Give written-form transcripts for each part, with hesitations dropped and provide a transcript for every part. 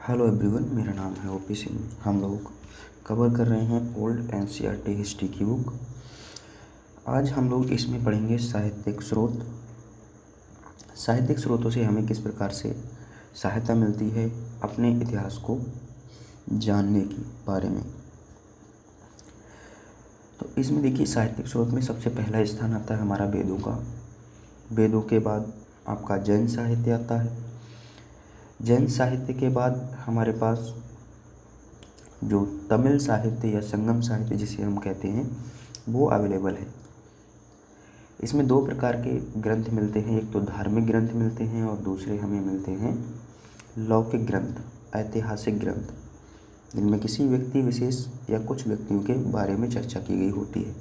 Hello everyone, मेरा नाम है ओपी सिंह। हम लोग कवर कर रहे हैं ओल्ड एनसीईआरटी हिस्ट्री की बुक। आज हम लोग इसमें पढ़ेंगे साहित्यिक स्रोत। साहित्यिक स्रोतों से हमें किस प्रकार से सहायता मिलती है अपने इतिहास को जानने की बारे में। तो इसमें देखिए, साहित्यिक स्रोत में सबसे पहला स्थान आता है हमारा वेदों का। वेदों के बाद आपका जैन साहित्य आता है। जैन साहित्य के बाद हमारे पास जो तमिल साहित्य या संगम साहित्य जिसे हम कहते हैं वो अवेलेबल है। इसमें दो प्रकार के ग्रंथ मिलते हैं, एक तो धार्मिक ग्रंथ मिलते हैं और दूसरे हमें मिलते हैं लौकिक ग्रंथ, ऐतिहासिक ग्रंथ, जिनमें किसी व्यक्ति विशेष या कुछ व्यक्तियों के बारे में चर्चा की गई होती है।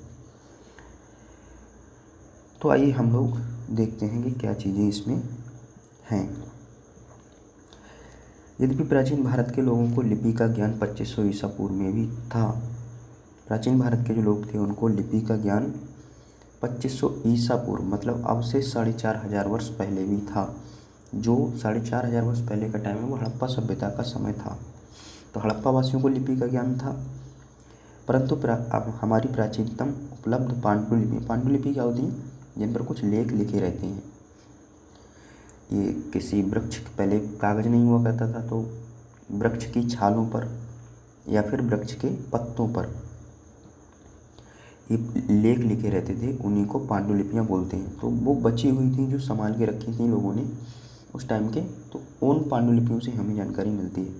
तो आइए हम लोग देखते हैं कि क्या चीज़ें इसमें हैं। यद्यपि प्राचीन भारत के लोगों को लिपि का ज्ञान 2500 ईसा पूर्व में भी था। प्राचीन भारत के जो लोग थे उनको लिपि का ज्ञान 2500 ईसा पूर्व मतलब अब से 4500 वर्ष पहले भी था। जो 4500 वर्ष पहले का टाइम है वो हड़प्पा सभ्यता का समय था। तो हड़प्पा वासियों को लिपि का ज्ञान था, परंतु अब हमारी प्राचीनतम उपलब्ध पांडुलिपि क्या होती है, जिन पर कुछ लेख लिखे रहते हैं। ये किसी वृक्ष, पहले कागज़ नहीं हुआ करता था तो वृक्ष की छालों पर या फिर वृक्ष के पत्तों पर ये लेख लिखे रहते थे, उन्हीं को पांडुलिपियाँ बोलते हैं। तो वो बची हुई थी जो संभाल के रखी थी लोगों ने उस टाइम के, तो उन पांडुलिपियों से हमें जानकारी मिलती है।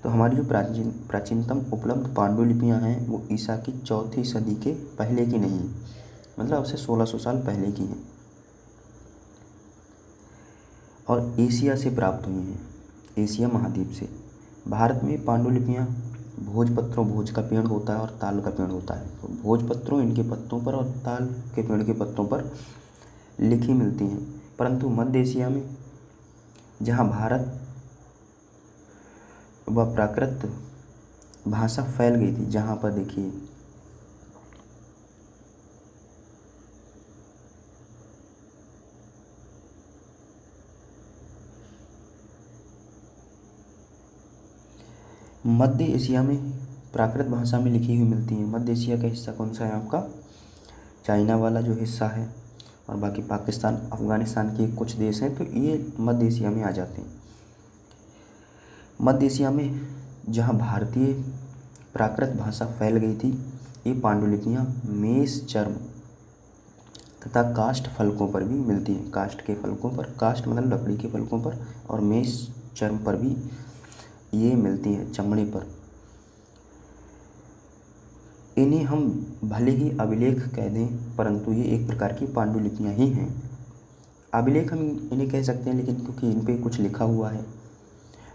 तो हमारी जो प्राचीनतम उपलब्ध पांडुलिपियाँ हैं वो ईसा की 4वीं सदी के पहले की नहीं, मतलब अब से 1600 साल पहले की हैं और एशिया से प्राप्त हुई हैं, एशिया महाद्वीप से। भारत में पांडुलिपियाँ भोजपत्रों, भोज का पेड़ होता है और ताल का पेड़ होता है, तो भोजपत्रों इनके पत्तों पर और ताल के पेड़ के पत्तों पर लिखी मिलती हैं। परंतु मध्य एशिया में जहाँ भारत व प्राकृत भाषा फैल गई थी, जहाँ पर देखिए मध्य एशिया में प्राकृत भाषा में लिखी हुई मिलती हैं। मध्य एशिया का हिस्सा कौन सा है आपका, चाइना वाला जो हिस्सा है, और बाकी पाकिस्तान, अफ़गानिस्तान के कुछ देश हैं, तो ये मध्य एशिया में आ जाते हैं। मध्य एशिया में जहाँ भारतीय प्राकृत भाषा फैल गई थी, ये पांडुलिपियाँ मेष चर्म तथा काष्ठ फलकों पर भी मिलती हैं। काष्ठ के फलकों पर, काष्ठ मतलब लकड़ी के फलकों पर, और मेष चर्म पर भी ये मिलती हैं, चमड़े पर। इन्हें हम भले ही अभिलेख कह दें, परंतु ये एक प्रकार की पांडुलिपियाँ ही हैं। अभिलेख हम इन्हें कह सकते हैं, लेकिन क्योंकि इन पे कुछ लिखा हुआ है,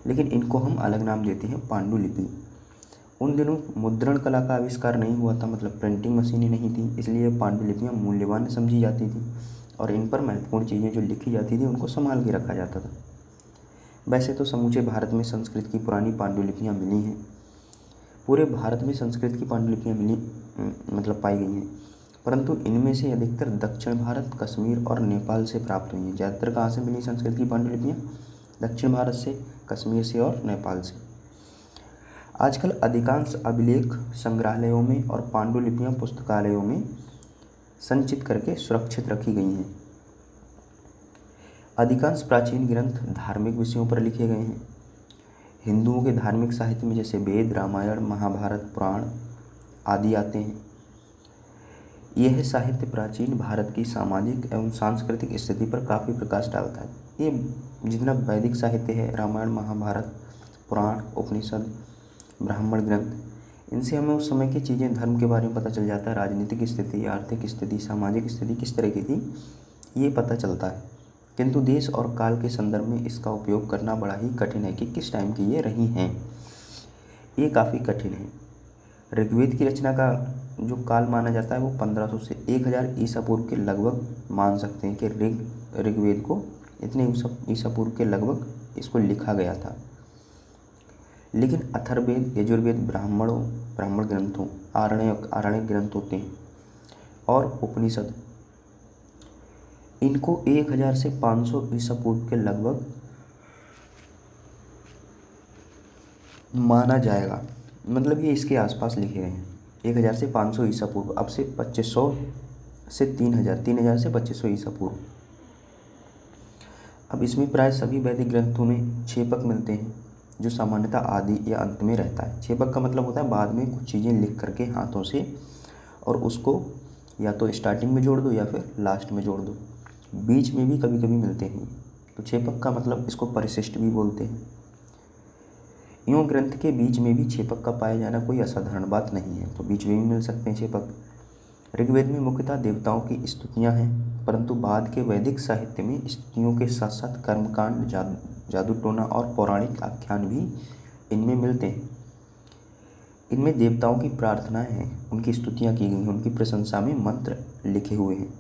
लेकिन इनको हम अलग नाम देते हैं पांडुलिपि। उन दिनों मुद्रण कला का आविष्कार नहीं हुआ था, मतलब प्रिंटिंग मशीनें नहीं थी, इसलिए पांडुलिपियाँ मूल्यवान समझी जाती थी और इन पर महत्वपूर्ण चीज़ें जो लिखी जाती थी उनको संभाल के रखा जाता था। वैसे तो समूचे भारत में संस्कृत की पुरानी पांडुलिपियाँ मिली हैं, पूरे भारत में संस्कृत की पांडुलिपियाँ मिली मतलब पाई गई हैं, परंतु इनमें से अधिकतर दक्षिण भारत, कश्मीर और नेपाल से प्राप्त हुई हैं। ज़्यादातर कहाँ से मिली संस्कृत की पांडुलिपियाँ, दक्षिण भारत से, कश्मीर से और नेपाल से। आजकल अधिकांश अभिलेख संग्रहालयों में और पांडुलिपियाँ पुस्तकालयों में संचित करके सुरक्षित रखी गई हैं। अधिकांश प्राचीन ग्रंथ धार्मिक विषयों पर लिखे गए हैं। हिंदुओं के धार्मिक साहित्य में जैसे वेद, रामायण, महाभारत, पुराण आदि आते हैं। यह साहित्य प्राचीन भारत की सामाजिक एवं सांस्कृतिक स्थिति पर काफ़ी प्रकाश डालता है। ये जितना वैदिक साहित्य है, रामायण, महाभारत, पुराण, उपनिषद, ब्राह्मण ग्रंथ, इनसे हमें उस समय की चीज़ें, धर्म के बारे में पता चल जाता है। राजनीतिक स्थिति, आर्थिक स्थिति, सामाजिक स्थिति किस तरह की थी ये पता चलता है। किंतु देश और काल के संदर्भ में इसका उपयोग करना बड़ा ही कठिन है कि किस टाइम की ये रही हैं, ये काफ़ी कठिन है। ऋग्वेद की रचना का जो काल माना जाता है वो 1500 से 1000 ईसा पूर्व के लगभग मान सकते हैं कि ऋग्वेद को इतने ईसा पूर्व के लगभग इसको लिखा गया था। लेकिन अथर्ववेद, यजुर्वेद, ब्राह्मण ग्रंथों, आरण्यक ग्रंथ होते हैं, और उपनिषद, इनको 1000 से 500 ईसा पूर्व के लगभग माना जाएगा, मतलब ये इसके आसपास लिखे गए हैं। 1000 से 500 ईसा पूर्व, अब से 2500 से 3000, 3000 से 2500 ईसा पूर्व। अब इसमें प्राय सभी वैदिक ग्रंथों में छेपक मिलते हैं, जो सामान्यतः आदि या अंत में रहता है। छेपक का मतलब होता है बाद में कुछ चीज़ें लिख करके हाथों से, और उसको या तो स्टार्टिंग में जोड़ दो या फिर लास्ट में जोड़ दो। बीच में भी कभी कभी मिलते हैं। तो छेपक का मतलब, इसको परिशिष्ट भी बोलते हैं। यूँ ग्रंथ के बीच में भी छेपक का पाया जाना कोई असाधारण बात नहीं है, तो बीच में भी मिल सकते हैं छेपक। ऋग्वेद में मुख्यतः देवताओं की स्तुतियाँ हैं, परंतु बाद के वैदिक साहित्य में स्तुतियों के साथ साथ कर्मकांड, जादू टोना और पौराणिक आख्यान भी इनमें मिलते हैं। इनमें देवताओं की प्रार्थनाएं हैं, उनकी स्तुतियाँ की गई हैं, उनकी प्रशंसा में मंत्र लिखे हुए हैं।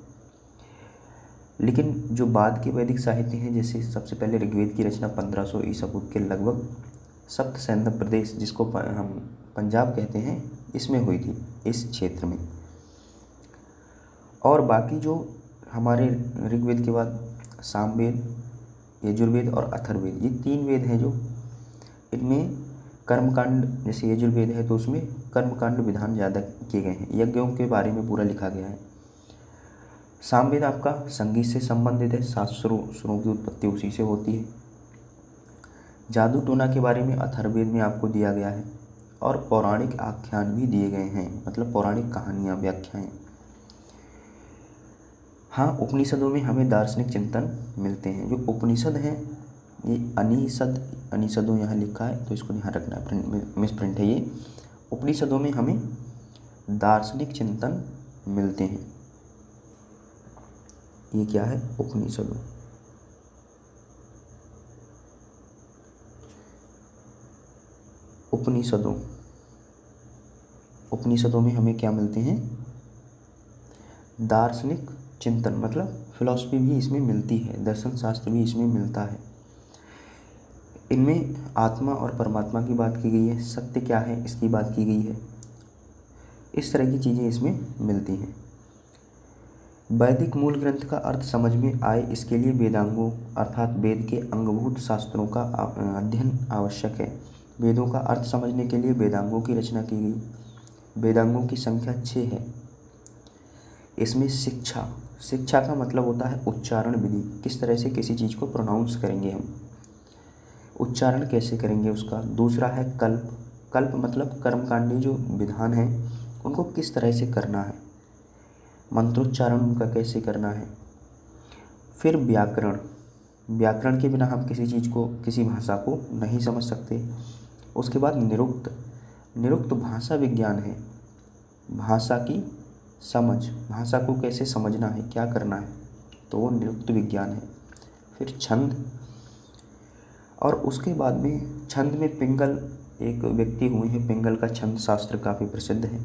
लेकिन जो बाद के वैदिक साहित्य हैं, जैसे सबसे पहले ऋग्वेद की रचना 1500 ईसा पूर्व के लगभग सप्त सैंधव प्रदेश, जिसको हम पंजाब कहते हैं, इसमें हुई थी, इस क्षेत्र में। और बाकी जो हमारे ऋग्वेद के बाद सामवेद, यजुर्वेद और अथर्ववेद, ये 3 वेद हैं जो इनमें कर्मकांड, जैसे यजुर्वेद है तो उसमें कर्मकांड विधान ज़्यादा किए गए हैं, यज्ञों के बारे में पूरा लिखा गया है। सामवेद आपका संगीत से संबंधित है, 7 सुरों की उत्पत्ति उसी से होती है। जादू टोना के बारे में अथर्ववेद में आपको दिया गया है, और पौराणिक आख्यान भी दिए गए हैं, मतलब पौराणिक कहानियाँ, व्याख्याएँ। हाँ, उपनिषदों में हमें दार्शनिक चिंतन मिलते हैं। जो उपनिषद हैं, ये अनिषदों यहाँ लिखा है, तो इसको ध्यान रखना है, मिस प्रिंट है ये। उपनिषदों में हमें दार्शनिक चिंतन मिलते हैं। ये क्या है? उपनिषदों। उपनिषदों में हमें क्या मिलते हैं? दार्शनिक चिंतन, मतलब फिलॉसफी भी इसमें मिलती है, दर्शन शास्त्र भी इसमें मिलता है। इनमें आत्मा और परमात्मा की बात की गई है, सत्य क्या है इसकी बात की गई है, इस तरह की चीज़ें इसमें मिलती हैं। वैदिक मूल ग्रंथ का अर्थ समझ में आए, इसके लिए वेदांगों अर्थात वेद के अंगभूत शास्त्रों का अध्ययन आवश्यक है। वेदों का अर्थ समझने के लिए वेदांगों की रचना की गई। वेदांगों की संख्या 6 है। इसमें शिक्षा का मतलब होता है उच्चारण विधि, किस तरह से किसी चीज़ को प्रोनाउंस करेंगे हम, उच्चारण कैसे करेंगे उसका। दूसरा है कल्प मतलब कर्मकांडी जो विधान हैं उनको किस तरह से करना है, मंत्रोच्चारण उनका कैसे करना है। फिर व्याकरण के बिना हम किसी चीज़ को, किसी भाषा को नहीं समझ सकते। उसके बाद निरुक्त भाषा विज्ञान है, भाषा की समझ, भाषा को कैसे समझना है, क्या करना है, तो वो निरुक्त विज्ञान है। फिर छंद, और उसके बाद में छंद में पिंगल एक व्यक्ति हुए हैं, पिंगल का छंद शास्त्र काफ़ी प्रसिद्ध है।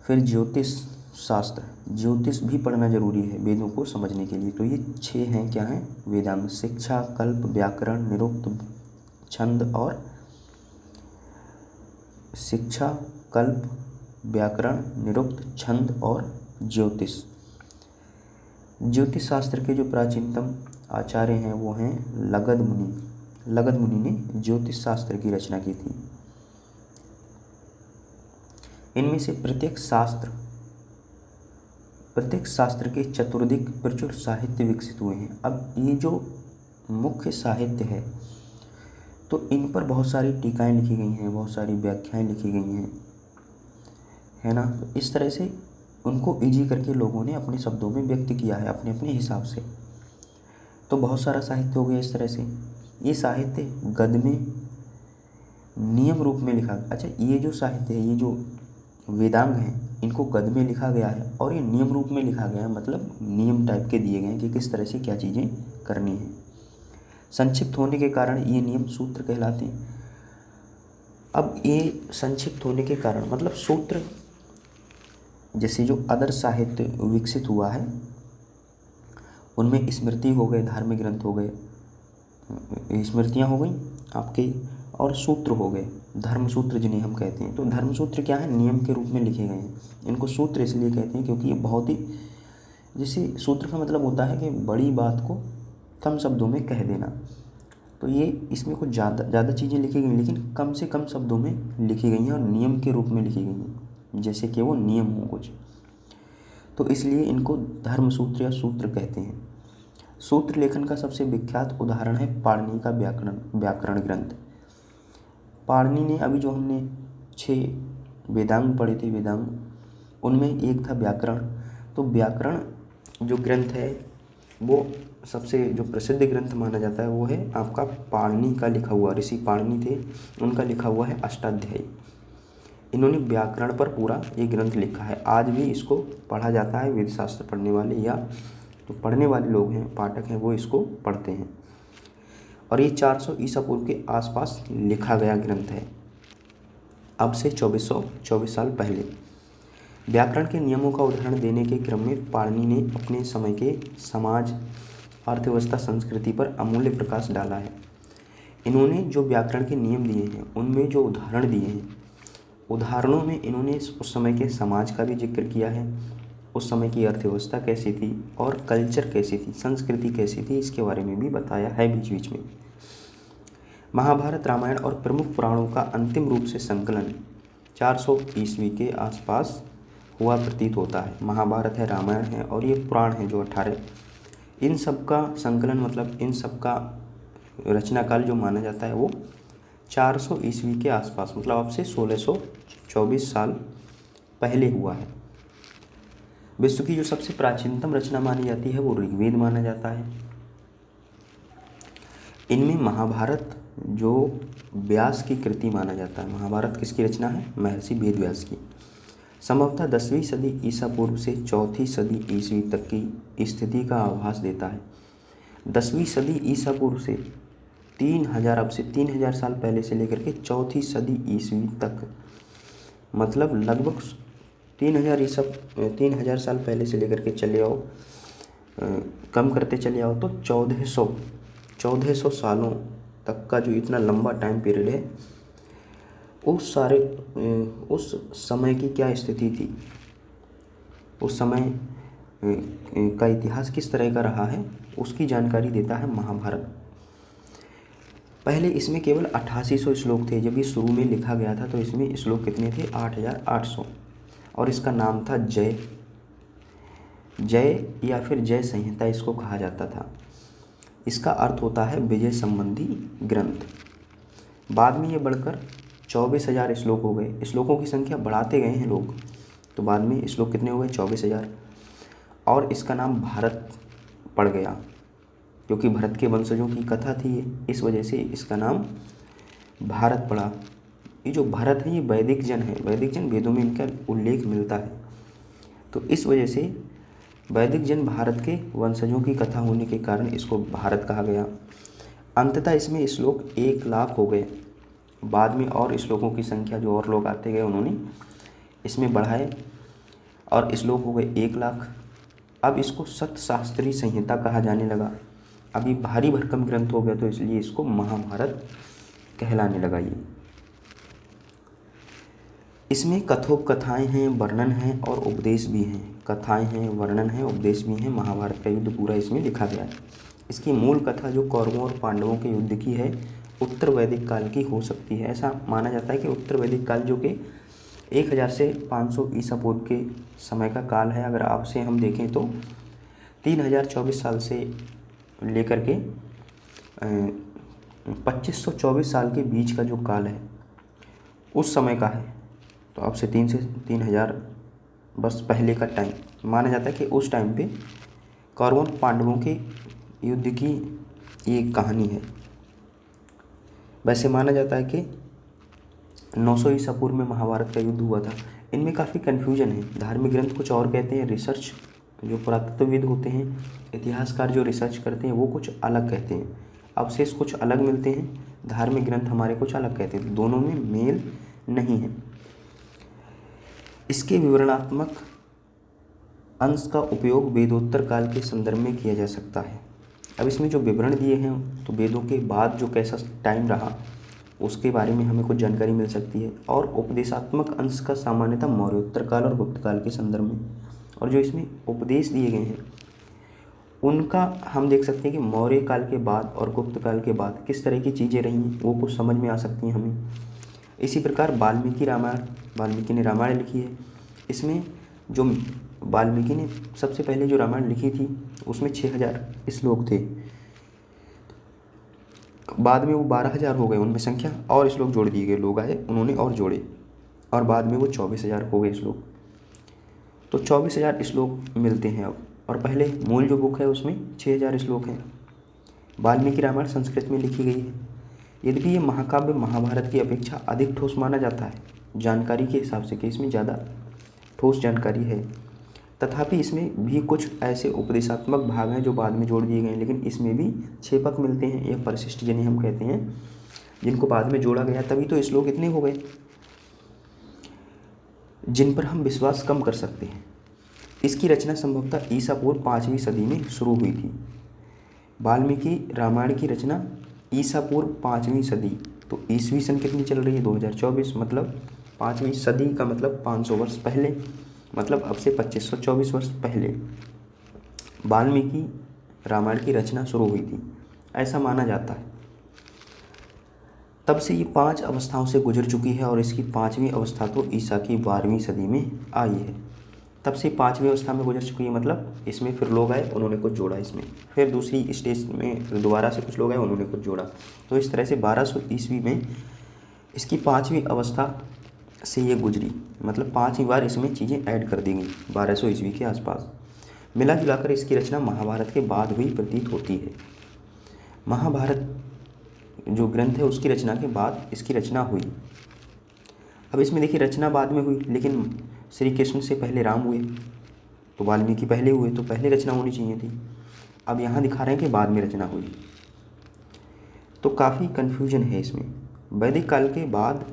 फिर ज्योतिष शास्त्र, ज्योतिष भी पढ़ना जरूरी है वेदों को समझने के लिए। तो ये 6 हैं, क्या हैं? वेदांग, शिक्षा, कल्प, व्याकरण, निरुक्त, छंद और शिक्षा, कल्प, व्याकरण, निरुक्त, छंद और ज्योतिष। ज्योतिष शास्त्र के जो प्राचीनतम आचार्य हैं वो हैं लगध मुनि। लगध मुनि ने ज्योतिष शास्त्र की रचना की थी। इनमें से प्रत्येक शास्त्र के चतुर्दिक प्रचुर साहित्य विकसित हुए हैं। अब ये जो मुख्य साहित्य है, तो इन पर बहुत सारी टीकाएं लिखी गई हैं, बहुत सारी व्याख्याएं लिखी गई हैं, है ना। तो इस तरह से उनको इजी करके लोगों ने अपने शब्दों में व्यक्त किया है, अपने अपने हिसाब से। तो बहुत सारा साहित्य हो गया इस तरह से। ये साहित्य गद्य में नियम रूप में लिखा। अच्छा, ये जो साहित्य है, ये जो वेदांग हैं, इनको गद्य में लिखा गया है और ये नियम रूप में लिखा गया है, मतलब नियम टाइप के दिए गए हैं कि किस तरह से क्या चीज़ें करनी है। संक्षिप्त होने के कारण ये नियम सूत्र कहलाते हैं। अब ये संक्षिप्त होने के कारण मतलब सूत्र, जैसे जो अदर साहित्य विकसित हुआ है उनमें स्मृति हो गए, धार्मिक ग्रंथ हो गए, स्मृतियाँ हो गई आपके, और सूत्र हो गए, धर्म सूत्र जिन्हें हम कहते हैं। तो धर्म सूत्र क्या है? नियम के रूप में लिखे गए हैं। इनको सूत्र इसलिए कहते हैं क्योंकि ये बहुत ही, जैसे सूत्र का मतलब होता है कि बड़ी बात को कम शब्दों में कह देना। तो ये इसमें कुछ ज़्यादा चीज़ें लिखी गई, लेकिन कम से कम शब्दों में लिखी गई हैं और नियम के रूप में लिखी गई हैं, जैसे कि वो नियम हो कुछ। तो इसलिए इनको धर्म सूत्र या सूत्र कहते हैं। सूत्र लेखन का सबसे विख्यात उदाहरण है पाणिनि का व्याकरण ग्रंथ। पाणिनि ने अभी जो हमने 6 वेदांग पढ़े थे, वेदांग, उनमें एक था व्याकरण। तो व्याकरण जो ग्रंथ है वो सबसे जो प्रसिद्ध ग्रंथ माना जाता है वो है आपका पाणिनि का लिखा हुआ, ऋषि पाणिनि थे, उनका लिखा हुआ है अष्टाध्यायी। इन्होंने व्याकरण पर पूरा ये ग्रंथ लिखा है। आज भी इसको पढ़ा जाता है, वेद शास्त्र पढ़ने वाले या तो पढ़ने वाले लोग हैं, पाठक हैं, वो इसको पढ़ते हैं। और ये 400 ईसा पूर्व के आसपास लिखा गया ग्रंथ है, अब से 2424 साल पहले। व्याकरण के नियमों का उदाहरण देने के क्रम में पाणिनि ने अपने समय के समाज, अर्थव्यवस्था, संस्कृति पर अमूल्य प्रकाश डाला है। इन्होंने जो व्याकरण के नियम दिए हैं उनमें जो उदाहरण दिए हैं, उदाहरणों में इन्होंने उस समय के समाज का भी जिक्र किया है, उस समय की अर्थव्यवस्था कैसी थी और कल्चर कैसी थी, संस्कृति कैसी थी, इसके बारे में भी बताया है बीच बीच में। महाभारत, रामायण और प्रमुख पुराणों का अंतिम रूप से संकलन 400 ईस्वी के आसपास हुआ प्रतीत होता है। महाभारत है, रामायण है और ये पुराण है जो 18, इन सब का संकलन मतलब इन सब का रचना काल जो माना जाता है वो 400 ईस्वी के आसपास, मतलब अब से 1624 साल पहले हुआ है। विश्व की जो सबसे प्राचीनतम रचना मानी जाती है वो ऋग्वेद माना जाता है। इनमें महाभारत जो व्यास की कृति माना जाता है, महाभारत किसकी रचना है? महर्षि वेद व्यास की। संभवतः 10वीं सदी ईसा पूर्व से 4वीं सदी ईस्वी तक की स्थिति का आभास देता है। 10वीं सदी ईसा पूर्व से 3000, अब से 3000 साल पहले से लेकर के 4वीं सदी ईस्वी तक, मतलब लगभग 3000 साल पहले से लेकर के चले आओ, कम करते चले आओ तो 1400 सालों तक का जो इतना लंबा टाइम पीरियड है, उस समय की क्या स्थिति थी, उस समय का इतिहास किस तरह का रहा है, उसकी जानकारी देता है महाभारत। पहले इसमें केवल 8800 श्लोक थे। जब ये शुरू में लिखा गया था तो इसमें श्लोक कितने थे? 8800। और इसका नाम था जय या फिर जय संहिता इसको कहा जाता था। इसका अर्थ होता है विजय संबंधी ग्रंथ। बाद में ये बढ़कर 24,000 श्लोक हो गए। श्लोकों की संख्या बढ़ाते गए हैं लोग, तो बाद में श्लोक कितने हो गए? 24,000। और इसका नाम भारत पड़ गया, क्योंकि भरत के वंशजों की कथा थी ये, इस वजह से इसका नाम भारत पड़ा। ये जो भरत है ये वैदिक जन है, वैदिक जन वेदों में इनका उल्लेख मिलता है, तो इस वजह से वैदिक जन भारत के वंशजों की कथा होने के कारण इसको भारत कहा गया। अंततः इसमें श्लोक 1,00,000 हो गए। बाद में और श्लोकों की संख्या जो और लोग आते गए उन्होंने इसमें बढ़ाए और श्लोक हो गए 1,00,000। अब इसको सतशास्त्री संहिता कहा जाने लगा। अभी भारी भरकम ग्रंथ हो गया तो इसलिए इसको महाभारत कहलाने लगा। ये इसमें कथाएँ हैं, वर्णन हैं और उपदेश भी हैं। कथाएँ हैं, वर्णन हैं, उपदेश भी हैं। महाभारत का युद्ध पूरा इसमें लिखा गया है। इसकी मूल कथा जो कौरवों और पांडवों के युद्ध की है, उत्तर वैदिक काल की हो सकती है। ऐसा माना जाता है कि उत्तर वैदिक काल जो कि 1000 से 500 ईसा पूर्व के समय का काल है। अगर आपसे हम देखें तो 3024 साल से लेकर के 2524 साल के बीच का जो काल है उस समय का है। तो अब से 3000 वर्ष पहले का टाइम माना जाता है कि उस टाइम पे कौरवों पांडवों के युद्ध की ये कहानी है। वैसे माना जाता है कि 900 ईसा पूर्व में महाभारत का युद्ध हुआ था। इनमें काफ़ी कन्फ्यूजन है। धार्मिक ग्रंथ कुछ और कहते हैं, रिसर्च जो पुरातत्वविद होते हैं, इतिहासकार जो रिसर्च करते हैं वो कुछ अलग कहते हैं, अवशेष कुछ अलग मिलते हैं, धार्मिक ग्रंथ हमारे कुछ अलग कहते हैं। दोनों में मेल नहीं है। इसके विवरणात्मक अंश का उपयोग वेदोत्तर काल के संदर्भ में किया जा सकता है। अब इसमें जो विवरण दिए हैं तो वेदों के बाद जो कैसा टाइम रहा उसके बारे में हमें कुछ जानकारी मिल सकती है। और उपदेशात्मक अंश का सामान्यतः मौर्योत्तर काल और गुप्त काल के संदर्भ में। और जो इसमें उपदेश दिए गए हैं उनका हम देख सकते हैं कि मौर्य काल के बाद और गुप्त काल के बाद किस तरह की चीज़ें रही हैं, वो कुछ समझ में आ सकती हैं हमें। इसी प्रकार वाल्मीकि ने रामायण लिखी है। इसमें जो वाल्मीकि ने सबसे पहले जो रामायण लिखी थी उसमें 6000 श्लोक थे, बाद में वो 12000 हो गए, उनमें संख्या और श्लोक जोड़ दिए गए, लोग आए उन्होंने और जोड़े, और बाद में वो 24000 हो गए श्लोक। तो 24000 श्लोक मिलते हैं अब, और पहले मूल जो बुक है उसमें 6000 श्लोक हैं। वाल्मीकि रामायण संस्कृत में लिखी गई है। यद्यपि ये महाकाव्य महाभारत की अपेक्षा अधिक ठोस माना जाता है जानकारी के हिसाब से, कि इसमें ज़्यादा ठोस जानकारी है, तथापि इसमें भी कुछ ऐसे उपदेशात्मक भाग हैं जो बाद में जोड़ दिए गए हैं, लेकिन इसमें भी छेपक मिलते हैं, यह परिशिष्ट जिन्हें हम कहते हैं, जिनको बाद में जोड़ा गया, तभी तो श्लोक इतने हो गए जिन पर हम विश्वास कम कर सकते हैं। इसकी रचना संभवतः ईसा पूर्व 5वीं सदी में शुरू हुई थी। वाल्मीकि रामायण की रचना ईसा पूर्व 5वीं सदी, तो ईसवी सन कितनी चल रही है 2024, मतलब 5वीं सदी का मतलब 500 वर्ष पहले, मतलब अब से 2524 वर्ष पहले वाल्मीकि रामायण की रचना शुरू हुई थी, ऐसा माना जाता है। तब से ये 5 अवस्थाओं से गुजर चुकी है और इसकी 5वीं अवस्था तो ईसा की 12वीं सदी में आई है। तब से 5वीं अवस्था में गुजर चुकी है, मतलब इसमें फिर लोग आए, उन्होंने कुछ जोड़ा इसमें, फिर दूसरी स्टेज में फिर दोबारा से कुछ लोग आए, उन्होंने कुछ जोड़ा, तो इस तरह से 1200 ईस्वी में इसकी 5वीं अवस्था से ये गुजरी, मतलब 5वीं बार इसमें चीज़ें ऐड कर दी गई 1200 ईस्वी के आसपास। मिला जुलाकर इसकी रचना महाभारत के बाद हुई प्रतीत होती है। महाभारत जो ग्रंथ है उसकी रचना के बाद इसकी रचना हुई। अब इसमें देखिए रचना बाद में हुई, लेकिन श्री कृष्ण से पहले राम हुए, तो वाल्मीकि पहले हुए, तो पहले रचना होनी चाहिए थी। अब यहाँ दिखा रहे हैं कि बाद में रचना हुई, तो काफ़ी कन्फ्यूजन है इसमें। वैदिक काल के बाद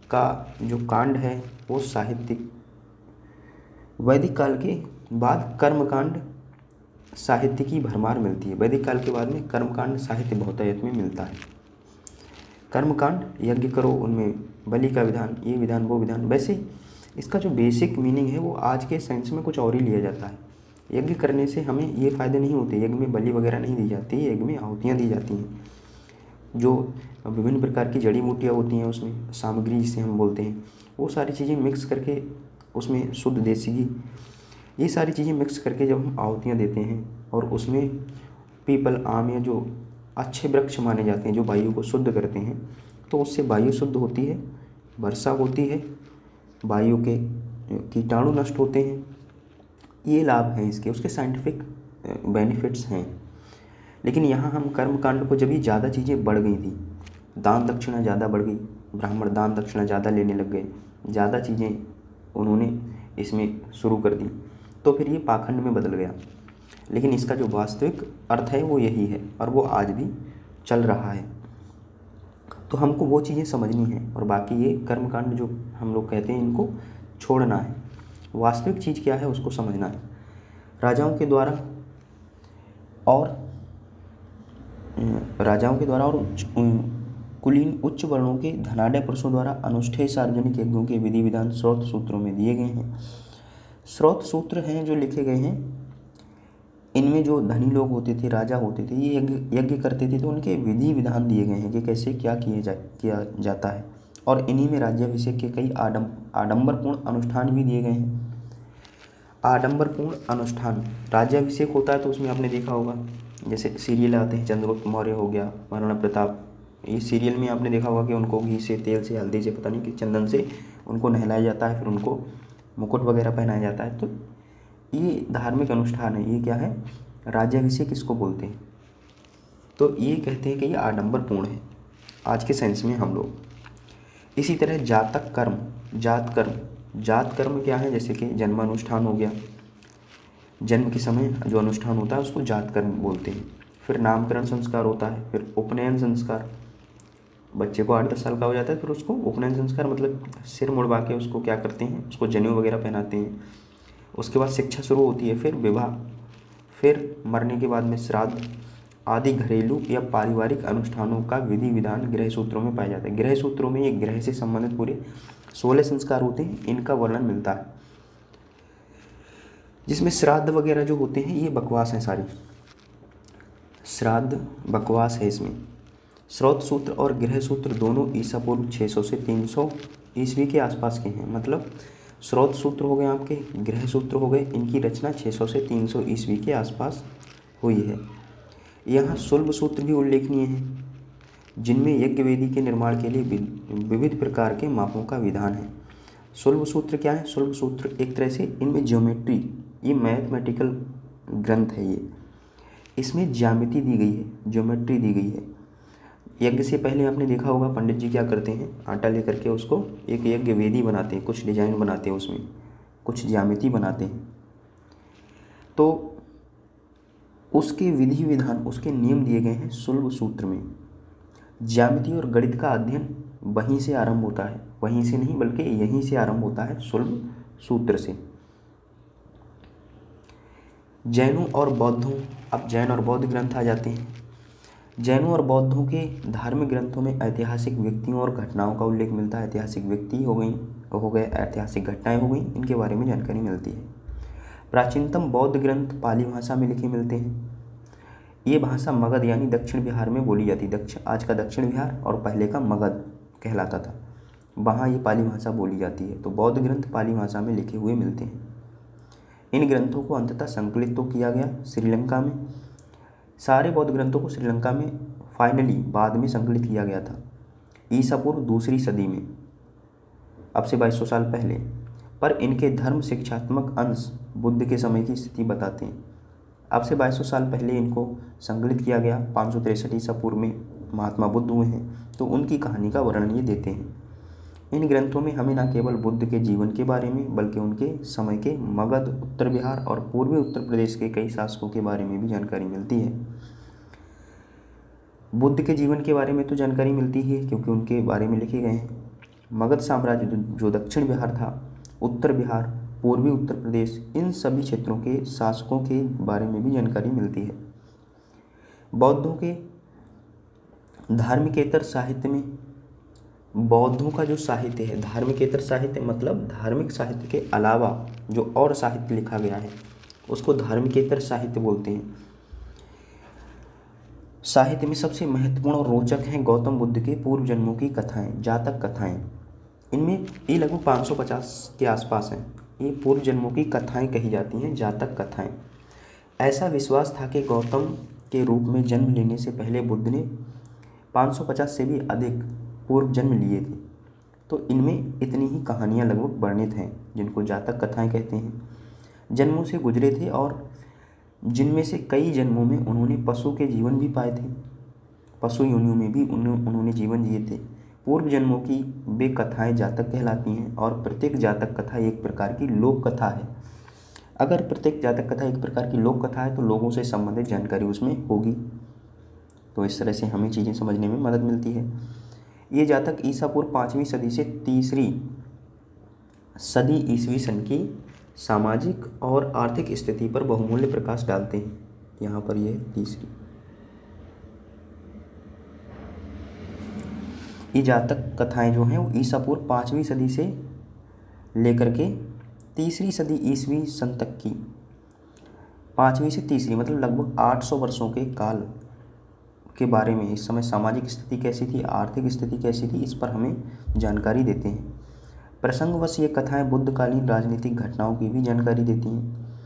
का जो कांड है वो साहित्यिक, वैदिक काल के बाद कर्मकांड साहित्य की भरमार मिलती है। वैदिक काल के बाद में कर्मकांड साहित्य बहुतायत में मिलता है। कर्मकांड यज्ञ करो, उनमें बलि का विधान, ये विधान वो विधान, वैसे इसका जो बेसिक मीनिंग है वो आज के साइंस में कुछ और ही लिया जाता है। यज्ञ करने से हमें ये फ़ायदे नहीं होते, यज्ञ में बलि वगैरह नहीं दी जाती, यज्ञ में आहुतियाँ दी जाती हैं, जो विभिन्न प्रकार की जड़ी बूटियाँ होती हैं उसमें, सामग्री जिसे हम बोलते हैं, वो सारी चीज़ें मिक्स करके उसमें शुद्ध देसी घी, ये सारी चीज़ें मिक्स करके जब हम आहुतियाँ देते हैं, और उसमें पीपल, आम या जो अच्छे वृक्ष माने जाते हैं जो वायु को शुद्ध करते हैं, तो उससे वायु शुद्ध होती है, वर्षा होती है, वायु के कीटाणु नष्ट होते हैं, ये लाभ हैं इसके, उसके साइंटिफिक बेनिफिट्स हैं। लेकिन यहाँ हम कर्मकांड को जब ही ज़्यादा चीज़ें बढ़ गई थी, दान दक्षिणा ज़्यादा बढ़ गई, ब्राह्मण दान दक्षिणा ज़्यादा लेने लग गए, ज़्यादा चीज़ें उन्होंने इसमें शुरू कर दी, तो फिर ये पाखंड में बदल गया। लेकिन इसका जो वास्तविक अर्थ है वो यही है, और वो आज भी चल रहा है। तो हमको वो चीज़ें समझनी है, और बाकी ये कर्मकांड जो हम लोग कहते हैं इनको छोड़ना है। वास्तविक चीज़ क्या है उसको समझना है। राजाओं के द्वारा और कुलीन उच्च वर्णों के धनाढ़ पुरुषों द्वारा अनुष्ठेय सार्वजनिक यज्ञों के विधि विधान स्रोत सूत्रों में दिए गए हैं। स्रोत सूत्र हैं जो लिखे गए हैं, इनमें जो धनी लोग होते थे, राजा होते थे, ये यज्ञ करते थे, तो उनके विधि विधान दिए गए हैं कि कैसे क्या किया जाता है, और इन्हीं में राज्याभिषेक के कई आडंबरपूर्ण अनुष्ठान भी दिए गए हैं। आडंबरपूर्ण अनुष्ठान, राज्याभिषेक होता है तो उसमें आपने देखा होगा, जैसे सीरियल आते हैं, चंद्रगुप्त मौर्य हो गया, महाराणा प्रताप, ये सीरियल में आपने देखा होगा कि उनको घी से, तेल से, हल्दी से, पता नहीं कि चंदन से उनको नहलाया जाता है, फिर उनको मुकुट वगैरह पहनाया जाता है। तो ये धार्मिक अनुष्ठान है। ये क्या है? राज्याभिषेक इसको बोलते हैं। तो ये कहते हैं कि ये आडंबरपूर्ण है आज के सेंस में हम लोग। इसी तरह जातक कर्म, जात कर्म क्या है? जैसे कि जन्मानुष्ठान हो गया, जन्म के समय जो अनुष्ठान होता है उसको जात कर्म बोलते हैं। फिर नामकरण संस्कार होता है, फिर उपनयन संस्कार, बच्चे को 8-10 साल का हो जाता है, फिर उसको उपनयन संस्कार मतलब सिर मुड़वा के उसको क्या करते हैं, उसको जनेऊ वगैरह पहनाते हैं। उसके बाद शिक्षा शुरू होती है, फिर विवाह, फिर मरने के बाद में श्राद्ध आदि घरेलू या पारिवारिक अनुष्ठानों का विधि विधान गृह सूत्रों में पाया जाता है। गृह सूत्रों में ये गृह से संबंधित पूरे 16 संस्कार होते हैं, इनका वर्णन मिलता है, जिसमें श्राद्ध वगैरह जो होते हैं ये बकवास हैं सारी। श्राद्ध बकवास है इसमें। स्रोत सूत्र और गृह सूत्र दोनों ईसा पूर्व 600 से 300 ईस्वी के आसपास के हैं। मतलब स्रोत सूत्र हो गए आपके, गृह सूत्र हो गए, इनकी रचना 600 से 300 ईस्वी के आसपास हुई है। यहाँ शुल्ब सूत्र भी उल्लेखनीय हैं, जिनमें यज्ञ वेदी के निर्माण के लिए विविध प्रकार के मापों का विधान है। शुल्ब सूत्र क्या है? शुल्ब सूत्र एक तरह से इनमें ज्योमेट्री, ये मैथमेटिकल ग्रंथ है ये, इसमें ज्यामिति दी गई है, ज्योमेट्री दी गई है। यज्ञ से पहले आपने देखा होगा पंडित जी क्या करते हैं, आटा लेकर के उसको एक यज्ञ वेदी बनाते हैं, कुछ डिजाइन बनाते हैं, उसमें कुछ ज्यामिति बनाते हैं, तो उसके विधि विधान, उसके नियम दिए गए हैं शुल्ब सूत्र में। ज्यामिति और गणित का अध्ययन वहीं से आरंभ होता है, वहीं से नहीं बल्कि यहीं से आरंभ होता है, शुल्ब सूत्र से। जैनों और बौद्धों, अब जैन और बौद्ध ग्रंथ आ जाते हैं। जैनों और बौद्धों के धार्मिक ग्रंथों में ऐतिहासिक व्यक्तियों और घटनाओं का उल्लेख मिलता है। ऐतिहासिक व्यक्ति हो गए, ऐतिहासिक घटनाएं हो गई, इनके बारे में जानकारी मिलती है। प्राचीनतम बौद्ध ग्रंथ पाली भाषा में लिखे मिलते हैं। ये भाषा मगध यानी दक्षिण बिहार में बोली जाती। आज का दक्षिण बिहार और पहले का मगध कहलाता था, वहाँ ये पाली भाषा बोली जाती है। तो बौद्ध ग्रंथ पाली भाषा में लिखे हुए मिलते हैं। इन ग्रंथों को अंततः संकलित तो किया गया श्रीलंका में। सारे बौद्ध ग्रंथों को श्रीलंका में फाइनली बाद में संकलित किया गया था, ईसा पूर्व 2री सदी में, अब से 2200 साल पहले। पर इनके धर्म शिक्षात्मक अंश बुद्ध के समय की स्थिति बताते हैं। अब से 2200 साल पहले इनको संकलित किया गया। 563 ईसा पूर्व में महात्मा बुद्ध हुए हैं, तो उनकी कहानी का वर्णन ये देते हैं। इन ग्रंथों में हमें न केवल बुद्ध के जीवन के बारे में बल्कि उनके समय के मगध, उत्तर बिहार और पूर्वी उत्तर प्रदेश के कई शासकों के बारे में भी जानकारी मिलती है। बुद्ध के जीवन के बारे में तो जानकारी मिलती ही है क्योंकि उनके बारे में लिखे गए हैं। मगध साम्राज्य जो दक्षिण बिहार था, उत्तर बिहार, पूर्वी उत्तर प्रदेश, इन सभी क्षेत्रों के शासकों के बारे में भी जानकारी मिलती है। बौद्धों के धार्मिकेतर साहित्य में, बौद्धों का जो साहित्य है, धार्मिकेतर साहित्य मतलब धार्मिक साहित्य के अलावा जो और साहित्य लिखा गया है उसको धार्मिकेतर साहित्य बोलते हैं। साहित्य में सबसे महत्वपूर्ण और रोचक हैं गौतम बुद्ध के पूर्व जन्मों की कथाएं, जातक कथाएं। इनमें ये लगभग 550 के आसपास हैं। ये पूर्व जन्मों की कथाएं कही जाती हैं, जातक कथाएं। ऐसा विश्वास था कि गौतम के रूप में जन्म लेने से पहले बुद्ध ने 550 से भी अधिक पूर्व जन्म लिए थे। तो इनमें इतनी ही कहानियाँ लगभग वर्णित हैं जिनको जातक कथाएं कहते हैं। जन्मों से गुजरे थे और जिनमें से कई जन्मों में उन्होंने पशु के जीवन भी पाए थे, पशु योनियों में भी उन्होंने जीवन जिए थे। पूर्व जन्मों की वे कथाएं जातक कहलाती हैं और प्रत्येक जातक कथा एक प्रकार की लोक कथा है। अगर प्रत्येक जातक कथा एक प्रकार की लोक कथा है तो लोगों से संबंधित जानकारी उसमें होगी। तो इस तरह से हमें चीज़ें समझने में मदद मिलती है। ये जातक ईसा पूर्व 5वीं सदी से 3री सदी ईसवी सन की सामाजिक और आर्थिक स्थिति पर बहुमूल्य प्रकाश डालते हैं। यहाँ पर यह 3री, ये जातक कथाएं जो हैं वो ईसा पूर्व 5वीं सदी से लेकर के 3री सदी ईसवी सन तक की, 5वीं से 3री मतलब लगभग 800 वर्षों के काल के बारे में, इस समय सामाजिक स्थिति कैसी थी, आर्थिक स्थिति कैसी थी, इस पर हमें जानकारी देते हैं। प्रसंगवश ये कथाएं बुद्धकालीन राजनीतिक घटनाओं की भी जानकारी देती हैं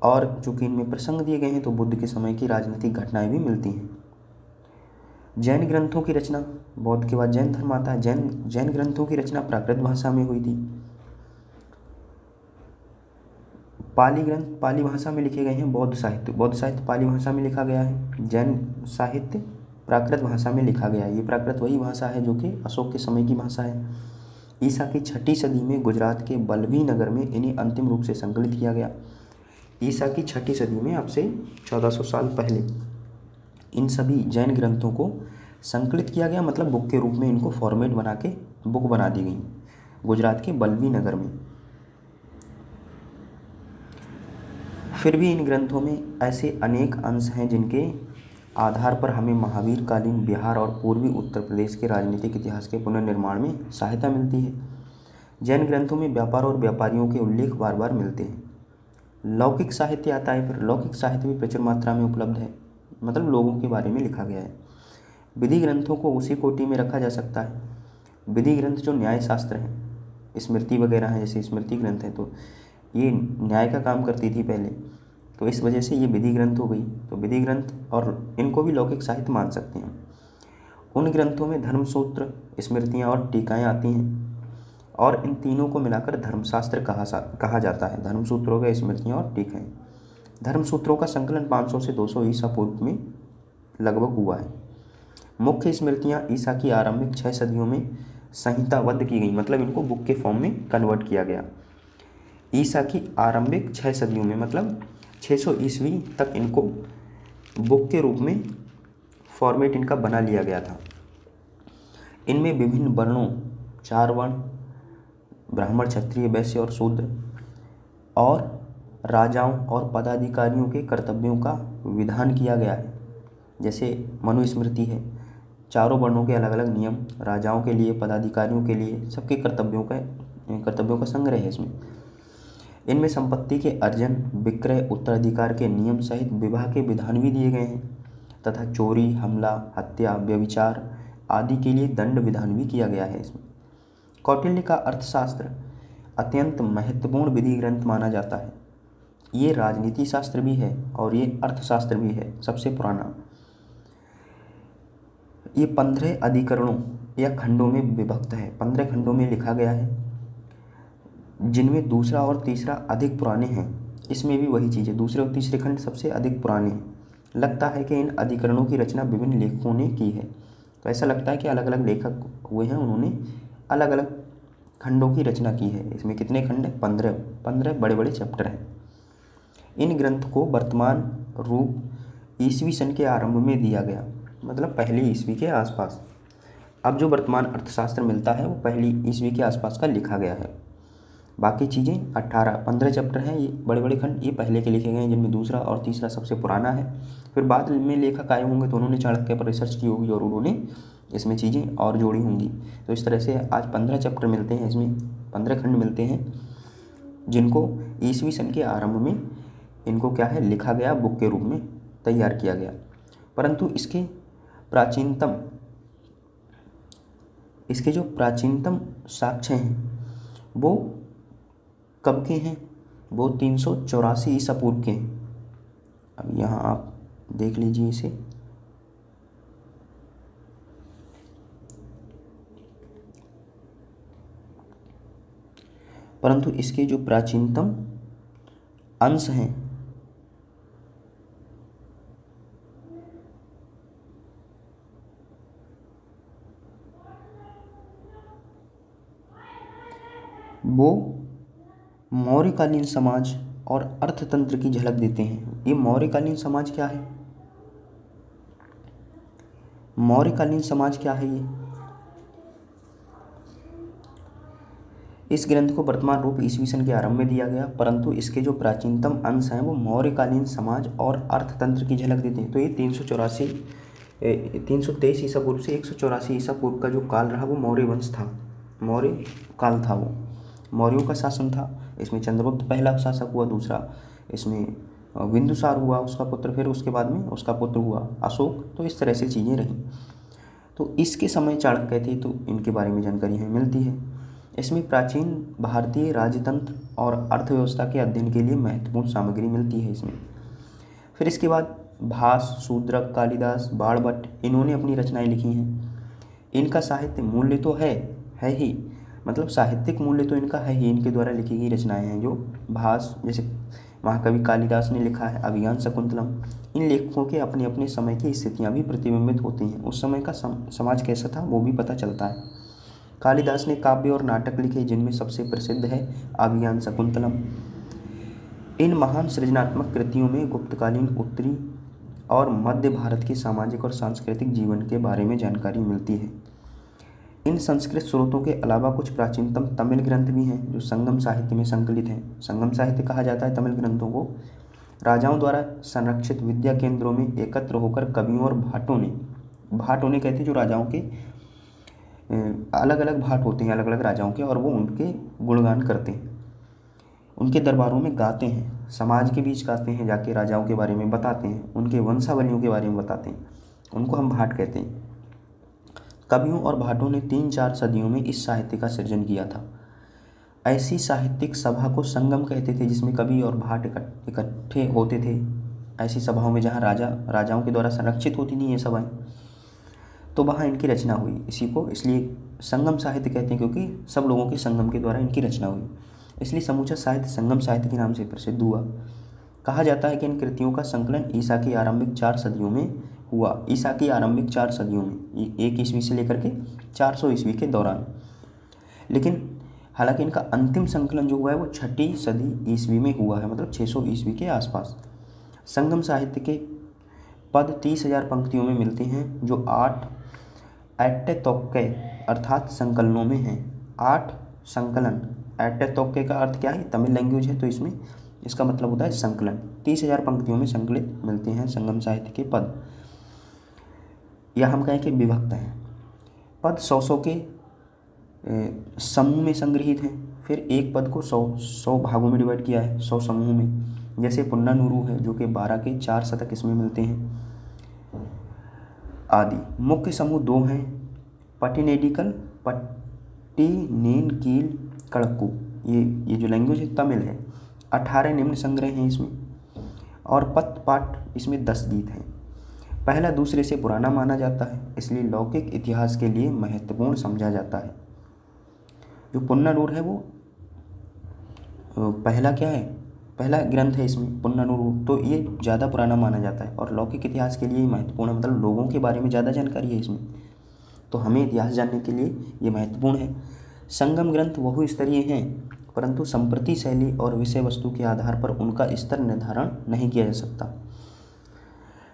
और चूँकि इनमें प्रसंग दिए गए हैं तो बुद्ध के समय की राजनीतिक घटनाएं भी मिलती हैं। जैन ग्रंथों की रचना, बौद्ध के बाद जैन धर्म आता है। जैन ग्रंथों की रचना प्राकृत भाषा में हुई थी। पाली ग्रंथ पाली भाषा में लिखे गए हैं। बौद्ध साहित्य पाली भाषा में लिखा गया है। जैन साहित्य प्राकृत भाषा में लिखा गया है। ये प्राकृत वही भाषा है जो कि अशोक के समय की भाषा है। ईसा की 6ठी सदी में गुजरात के बल्लभी नगर में इन्हें अंतिम रूप से संकलित किया गया। ईसा की 6ठी सदी में, अब से 1400 साल पहले, इन सभी जैन ग्रंथों को संकलित किया गया, मतलब बुक के रूप में इनको फॉर्मेट बना के बुक बना दी गई गुजरात के बल्लभी नगर में। फिर भी इन ग्रंथों में ऐसे अनेक अंश हैं जिनके आधार पर हमें महावीर कालीन बिहार और पूर्वी उत्तर प्रदेश के राजनीतिक इतिहास के पुनर्निर्माण में सहायता मिलती है। जैन ग्रंथों में व्यापार और व्यापारियों के उल्लेख बार बार मिलते हैं। लौकिक साहित्य आता है, फिर लौकिक साहित्य भी प्रचुर मात्रा में उपलब्ध है। मतलब लोगों के बारे में लिखा गया है। विधि ग्रंथों को उसी कोटि में रखा जा सकता है। विधि ग्रंथ जो न्याय शास्त्र हैं, स्मृति वगैरह हैं, जैसे स्मृति ग्रंथ है तो ये न्याय का काम करती थी पहले, तो इस वजह से ये विधि ग्रंथ हो गई। तो विधि ग्रंथ और इनको भी लौकिक साहित्य मान सकते हैं। उन ग्रंथों में धर्मसूत्र, स्मृतियाँ और टीकाएँ आती हैं और इन तीनों को मिलाकर धर्मशास्त्र कहा जाता है। धर्मसूत्र हो गए, स्मृतियाँ और टीकाएँ। धर्मसूत्रों का संकलन 500 से 200 ईसा पूर्व में लगभग हुआ है। मुख्य स्मृतियाँ ईसा की आरंभिक 6 सदियों में संहिताबद्ध की गई, मतलब इनको बुक के फॉर्म में कन्वर्ट किया गया। ईसा की आरंभिक 6 सदियों में मतलब 600 ईस्वी तक इनको बुक के रूप में फॉर्मेट इनका बना लिया गया था। इनमें विभिन्न वर्णों, 4 वर्ण, ब्राह्मण, क्षत्रिय, वैश्य और शूद्र, और राजाओं और पदाधिकारियों के कर्तव्यों का विधान किया गया है। जैसे मनुस्मृति है, चारों वर्णों के अलग अलग नियम, राजाओं के लिए, पदाधिकारियों के लिए, सबके कर्तव्यों का संग्रह है इसमें। इनमें संपत्ति के अर्जन, विक्रय, उत्तराधिकार के नियम सहित विवाह के विधान भी दिए गए हैं तथा चोरी, हमला, हत्या, व्यभिचार आदि के लिए दंड विधान भी किया गया है इसमें। कौटिल्य का अर्थशास्त्र अत्यंत महत्वपूर्ण विधि ग्रंथ माना जाता है। ये राजनीति शास्त्र भी है और ये अर्थशास्त्र भी है, सबसे पुराना। ये 15 अधिकरणों या खंडों में विभक्त है, 15 खंडों में लिखा गया है, जिनमें दूसरा और तीसरा अधिक पुराने हैं। इसमें भी वही चीज़ है, दूसरे और तीसरे खंड सबसे अधिक पुराने हैं। लगता है कि इन अधिकरणों की रचना विभिन्न लेखकों ने की है। तो ऐसा लगता है कि अलग अलग लेखक हुए हैं, उन्होंने अलग अलग खंडों की रचना की है। इसमें कितने खंड हैं? 15 बड़े बड़े चैप्टर हैं। इन ग्रंथ को वर्तमान रूप ईसवी सन के आरंभ में दिया गया, मतलब पहली ईस्वी के आसपास। अब जो वर्तमान अर्थशास्त्र मिलता है वो पहली ईस्वी के आसपास का लिखा गया है। बाकी चीज़ें 15 चैप्टर हैं, ये बड़े बड़े खंड, ये पहले के लिखे गए हैं, जिनमें दूसरा और तीसरा सबसे पुराना है। फिर बाद में लेखक आए होंगे तो उन्होंने चाणक्य पर रिसर्च की होगी और उन्होंने इसमें चीज़ें और जोड़ी होंगी। तो इस तरह से आज 15 चैप्टर मिलते हैं, इसमें 15 खंड मिलते हैं, जिनको ईसवी सन के आरंभ में इनको क्या है, लिखा गया, बुक के रूप में तैयार किया गया। परंतु इसके जो प्राचीनतम साक्ष्य हैं वो कब के हैं? वो 384 ईसा पूर्व के हैं। अब यहाँ आप देख लीजिए इसे। परंतु इसके जो प्राचीनतम अंश हैं वो मौर्यकालीन समाज और अर्थतंत्र की झलक देते हैं। ये मौर्यकालीन समाज क्या है? मौर्यकालीन समाज क्या है? ये इस ग्रंथ को वर्तमान रूप ईसवी सन के आरंभ में दिया गया, परंतु इसके जो प्राचीनतम अंश हैं वो मौर्यकालीन समाज और अर्थतंत्र की झलक देते हैं। तो ये 323 ईसा पूर्व से 184 ईसा पूर्व का जो काल रहा वो मौर्य वंश था, मौर्य काल था, वो मौर्यों का शासन था। इसमें चंद्रगुप्त पहला शासक हुआ, दूसरा इसमें बिंदुसार हुआ उसका पुत्र, फिर उसके बाद में उसका पुत्र हुआ अशोक। तो इस तरह से चीज़ें रहीं। तो इसके समय चाणक्य थे, तो इनके बारे में जानकारी हमें मिलती है। इसमें प्राचीन भारतीय राजतंत्र और अर्थव्यवस्था के अध्ययन के लिए महत्वपूर्ण सामग्री मिलती है इसमें। फिर इसके बाद भास, शूद्रक, कालिदास, बाणभट्ट, इन्होंने अपनी रचनाएं लिखी हैं। इनका साहित्य मूल्य तो है ही, मतलब साहित्यिक मूल्य तो इनका है ही। इनके द्वारा लिखी गई रचनाएं हैं जो भास, जैसे महाकवि कालिदास ने लिखा है अभिज्ञान शकुंतलम। इन लेखकों के अपने अपने समय की स्थितियाँ भी प्रतिबिंबित होती हैं, उस समय का समाज कैसा था वो भी पता चलता है। कालिदास ने काव्य और नाटक लिखे, जिनमें सबसे प्रसिद्ध है अभिज्ञान शकुंतलम। इन महान सृजनात्मक कृतियों में गुप्तकालीन उत्तरी और मध्य भारत के सामाजिक और सांस्कृतिक जीवन के बारे में जानकारी मिलती है। इन संस्कृत स्रोतों के अलावा कुछ प्राचीनतम तमिल ग्रंथ भी हैं जो संगम साहित्य में संकलित हैं। संगम साहित्य कहा जाता है तमिल ग्रंथों को। राजाओं द्वारा संरक्षित विद्या केंद्रों में एकत्र होकर कवियों और भाट होने कहते हैं जो राजाओं के अलग अलग भाट होते हैं, अलग अलग राजाओं के, और वो उनके गुणगान करते हैं। उनके दरबारों में गाते हैं, समाज के बीच गाते हैं, जाके राजाओं के बारे में बताते हैं, उनके वंशावलियों के बारे में बताते हैं, उनको हम भाट कहते हैं। कवियों और भाटों ने 3-4 सदियों में इस साहित्य का सृजन किया था। ऐसी साहित्यिक सभा को संगम कहते थे, जिसमें कवि और भाट इकट्ठे होते थे। ऐसी सभाओं में जहाँ राजाओं के द्वारा संरक्षित होती नहीं ये सभाएं, तो वहाँ इनकी रचना हुई। इसी को इसलिए संगम साहित्य कहते हैं, क्योंकि सब लोगों के संगम के द्वारा इनकी रचना हुई, इसलिए समूचा साहित्य संगम साहित्य के नाम से प्रसिद्ध हुआ। कहा जाता है कि इन कृतियों का संकलन ईसा की आरंभिक 4 सदियों में हुआ। ईसा की आरंभिक 4 सदियों में, 1 ईस्वी से लेकर के 400 ईस्वी के दौरान। लेकिन हालांकि इनका अंतिम संकलन जो हुआ है वो 6ठी सदी ईस्वी में हुआ है, मतलब 600 ईस्वी के आसपास। संगम साहित्य के पद 30,000 पंक्तियों में मिलते हैं, जो 8 ऐट्टेतोक्के अर्थात संकलनों में हैं। 8 संकलन, ऐट्टेतोक्के का अर्थ क्या है, तमिल लैंग्वेज है, तो इसमें इसका मतलब होता है संकलन। 30,000 पंक्तियों में संकलित मिलते हैं संगम साहित्य के पद, या हम कहें कि विभक्त हैं। पद 100 के समूह में संग्रहित हैं। फिर एक पद को 100 भागों में डिवाइड किया है, 100 समूह में। जैसे पुन्नानुरू है, जो कि 12 के 4 शतक इसमें मिलते हैं आदि। मुख्य समूह 2 हैं, पटिनेडिकल, पट्टिनेनकील, कड़क्कू। ये जो लैंग्वेज है तमिल है। 18 निम्न संग्रह हैं इसमें, और पद पाठ इसमें 10 गीत हैं। पहला दूसरे से पुराना माना जाता है, इसलिए लौकिक इतिहास के लिए महत्वपूर्ण समझा जाता है। जो पुन्नानुरू है वो पहला क्या है, पहला ग्रंथ है इसमें पुन्नानुरू, तो ये ज़्यादा पुराना माना जाता है और लौकिक इतिहास के लिए महत्वपूर्ण है, मतलब लोगों के बारे में ज़्यादा जानकारी है इसमें, तो हमें इतिहास जानने के लिए ये महत्वपूर्ण है। संगम ग्रंथ बहुस्तरीय हैं, परंतु संप्रति शैली और विषय वस्तु के आधार पर उनका स्तर निर्धारण नहीं किया जा सकता।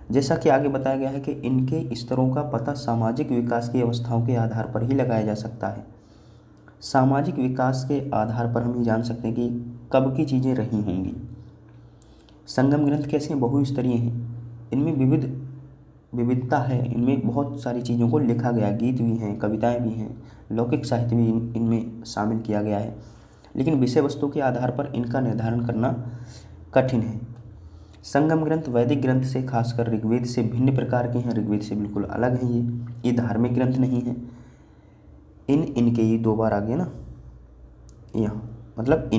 जैसा कि आगे बताया गया है कि इनके स्तरों का पता सामाजिक विकास की अवस्थाओं के आधार पर ही लगाया जा सकता है। सामाजिक विकास के आधार पर हम ये जान सकते हैं कि कब की चीज़ें रही होंगी। संगम ग्रंथ कैसे हैं, बहुस्तरीय हैं, इनमें विविधता है, इनमें बहुत सारी चीज़ों को लिखा गया, गीत भी हैं, कविताएं भी हैं, लौकिक साहित्य भी इनमें शामिल किया गया है, लेकिन विषय वस्तु के आधार पर इनका निर्धारण करना कठिन है। संगम ग्रंथ वैदिक ग्रंथ से, खासकर ऋग्वेद से भिन्न प्रकार के हैं, ऋग्वेद से बिल्कुल अलग हैं ये धार्मिक ग्रंथ नहीं है। इनके ये 2 बार आ गया ना यहाँ, मतलब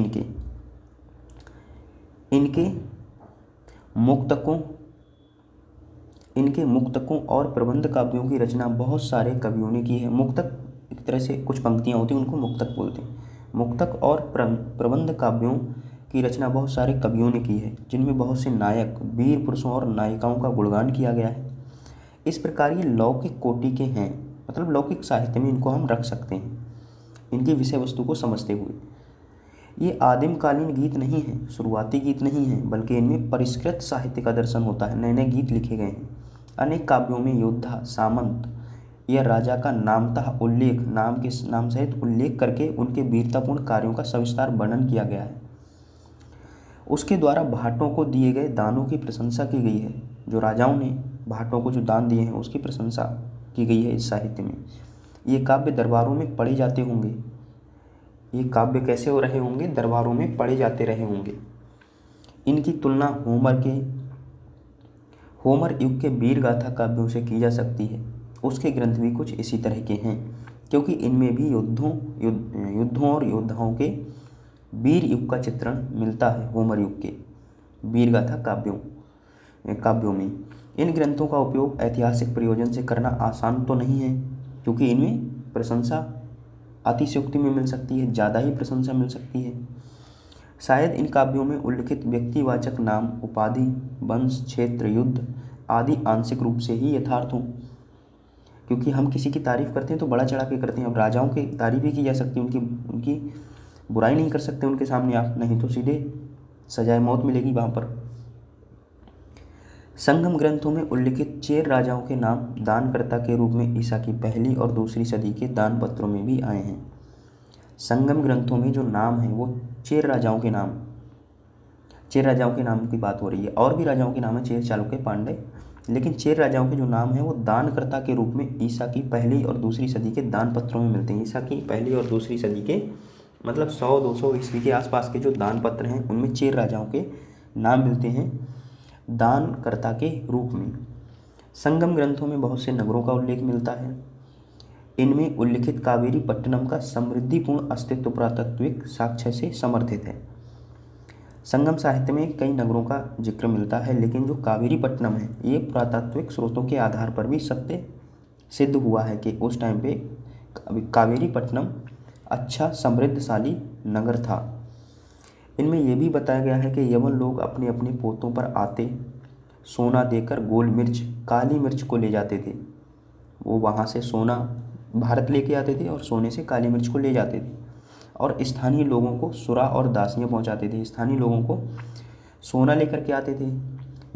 इनके मुक्तकों और प्रबंध काव्यों की रचना बहुत सारे कवियों ने की है। मुक्तक एक तरह से कुछ पंक्तियाँ होती हैं, उनको मुक्तक बोलते हैं। मुक्तक और प्रबंध काव्यों की रचना बहुत सारे कवियों ने की है, जिनमें बहुत से नायक, वीर पुरुषों और नायिकाओं का गुणगान किया गया है। इस प्रकार ये लौकिक कोटि के हैं, मतलब लौकिक साहित्य में इनको हम रख सकते हैं, इनकी विषय वस्तु को समझते हुए। ये आदिमकालीन गीत नहीं हैं, शुरुआती गीत नहीं हैं, बल्कि इनमें परिष्कृत साहित्य का दर्शन होता है, नए नए गीत लिखे गए हैं। अनेक काव्यों में योद्धा, सामंत या राजा का नामतः उल्लेख, नाम सहित उल्लेख करके उनके वीरतापूर्ण कार्यों का सविस्तार वर्णन किया गया है। उसके द्वारा भाटों को दिए गए दानों की प्रशंसा की गई है। जो राजाओं ने भाटों को जो दान दिए हैं उसकी प्रशंसा की गई है इस साहित्य में। ये काव्य दरबारों में पढ़े जाते होंगे। ये काव्य कैसे हो रहे होंगे, दरबारों में पढ़े जाते रहे होंगे। इनकी तुलना होमर युग के वीर गाथा काव्यों से की जा सकती है। उसके ग्रंथ भी कुछ इसी तरह के हैं, क्योंकि इनमें भी युद्धों और योद्धाओं के वीर युग का चित्रण मिलता है। होमर युग के वीर गाथा काव्यों में इन ग्रंथों का उपयोग ऐतिहासिक प्रयोजन से करना आसान तो नहीं है, क्योंकि इनमें प्रशंसा अतिशयोक्ति में मिल सकती है, ज़्यादा ही प्रशंसा मिल सकती है। शायद इन काव्यों में उल्लिखित व्यक्तिवाचक नाम, उपाधि, वंश, क्षेत्र, युद्ध आदि आंशिक रूप से ही यथार्थ हों, क्योंकि हम किसी की तारीफ़ करते हैं तो बड़ा चढ़ा के करते हैं। अब राजाओं की तारीफ़ ही की जा सकती है, उनकी बुराई नहीं कर सकते उनके सामने आप, नहीं तो सीधे सजाए मौत मिलेगी वहाँ पर। संगम ग्रंथों में उल्लिखित चेर राजाओं के नाम दानकर्ता के रूप में ईसा की 1ली और 2री सदी के दान पत्रों में भी आए हैं। संगम ग्रंथों में जो नाम है वो चेर राजाओं के नाम की बात हो रही है। और भी राजाओं के नाम है, चेर, चालुक्य, पांड्य, लेकिन चेर राजाओं के जो नाम है वो दानकर्ता के रूप में ईसा की 1ली और 2री सदी के दान पत्रों में मिलते हैं। ईसा की 1ली और 2री सदी के मतलब 100-200 ईस्वी के आसपास के जो दान पत्र हैं उनमें चेर राजाओं के नाम मिलते हैं दानकर्ता के रूप में। संगम ग्रंथों में बहुत से नगरों का उल्लेख मिलता है। इनमें उल्लिखित कावेरी पट्टनम का समृद्धिपूर्ण अस्तित्व पुरातात्विक साक्ष्य से समर्थित है। संगम साहित्य में कई नगरों का जिक्र मिलता है, लेकिन जो कावेरी पट्टनम है ये पुरातात्विक स्रोतों के आधार पर भी सत्य सिद्ध हुआ है कि उस टाइम पे कावेरी पट्टनम अच्छा समृद्धशाली नगर था। इनमें यह भी बताया गया है कि यवन लोग अपने अपने पोतों पर आते सोना देकर गोल मिर्च काली मिर्च को ले जाते थे। वो वहाँ से सोना भारत लेके आते थे और सोने से काली मिर्च को ले जाते थे और स्थानीय लोगों को सुरा और दासियाँ पहुँचाते थे। स्थानीय लोगों को सोना लेकर के आते थे,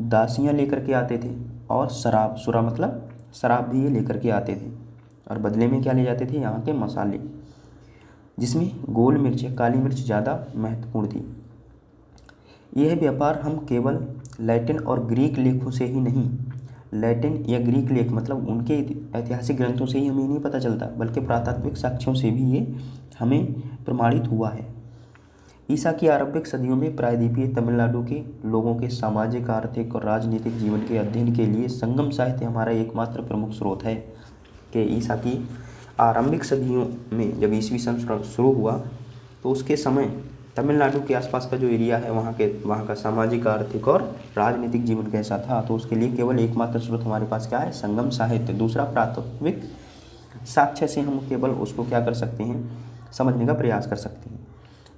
दासियाँ लेकर के आते थे और शराब, सुरा मतलब शराब भी ये लेकर के आते थे। और बदले में क्या ले जाते थे? यहाँ के मसाले, जिसमें गोल मिर्च या काली मिर्च ज़्यादा महत्वपूर्ण थी। यह व्यापार हम केवल लैटिन और ग्रीक लेखों से ही नहीं, लैटिन या ग्रीक लेख मतलब उनके ऐतिहासिक ग्रंथों से ही हमें नहीं पता चलता, बल्कि पुरातात्विक साक्ष्यों से भी ये हमें प्रमाणित हुआ है। ईसा की आरंभिक सदियों में प्रायद्वीपीय तमिलनाडु के लोगों के सामाजिक, आर्थिक और राजनीतिक जीवन के अध्ययन के लिए संगम साहित्य हमारा एकमात्र प्रमुख स्रोत है। कि ईसा की आरंभिक सदियों में जब ईसवी सन शुरू हुआ तो उसके समय तमिलनाडु के आसपास का जो एरिया है वहाँ का सामाजिक, आर्थिक और राजनीतिक जीवन कैसा था, तो उसके लिए केवल एकमात्र स्रोत हमारे पास क्या है? संगम साहित्य। दूसरा पुरातात्विक साक्ष्य से हम केवल उसको क्या कर सकते हैं? समझने का प्रयास कर सकते हैं।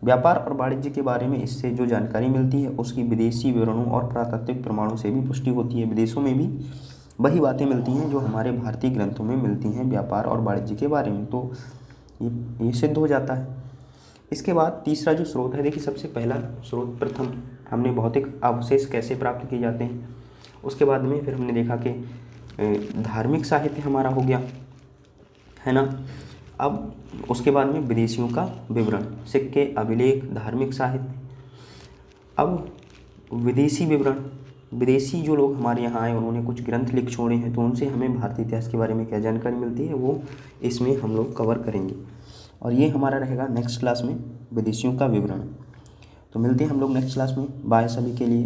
व्यापार और वाणिज्य के बारे में इससे जो जानकारी मिलती है उसकी विदेशी विवरणों और पुरातात्विक प्रमाणों से भी पुष्टि होती है। विदेशों में भी वही बातें मिलती हैं जो हमारे भारतीय ग्रंथों में मिलती हैं व्यापार और वाणिज्य के बारे में, तो ये सिद्ध हो जाता है। इसके बाद तीसरा जो स्रोत है, देखिए सबसे पहला स्रोत प्रथम हमने भौतिक अवशेष कैसे प्राप्त किए जाते हैं, उसके बाद में फिर हमने देखा कि धार्मिक साहित्य हमारा हो गया है ना। अब उसके बाद में विदेशियों का विवरण, सिक्के, अभिलेख, धार्मिक साहित्य। अब विदेशी विवरण, विदेशी जो लोग हमारे यहाँ आए उन्होंने कुछ ग्रंथ लिख छोड़े हैं, तो उनसे हमें भारतीय इतिहास के बारे में क्या जानकारी मिलती है वो इसमें हम लोग कवर करेंगे। और ये हमारा रहेगा नेक्स्ट क्लास में विदेशियों का विवरण। तो मिलते हैं हम लोग नेक्स्ट क्लास में। बाय सभी के लिए।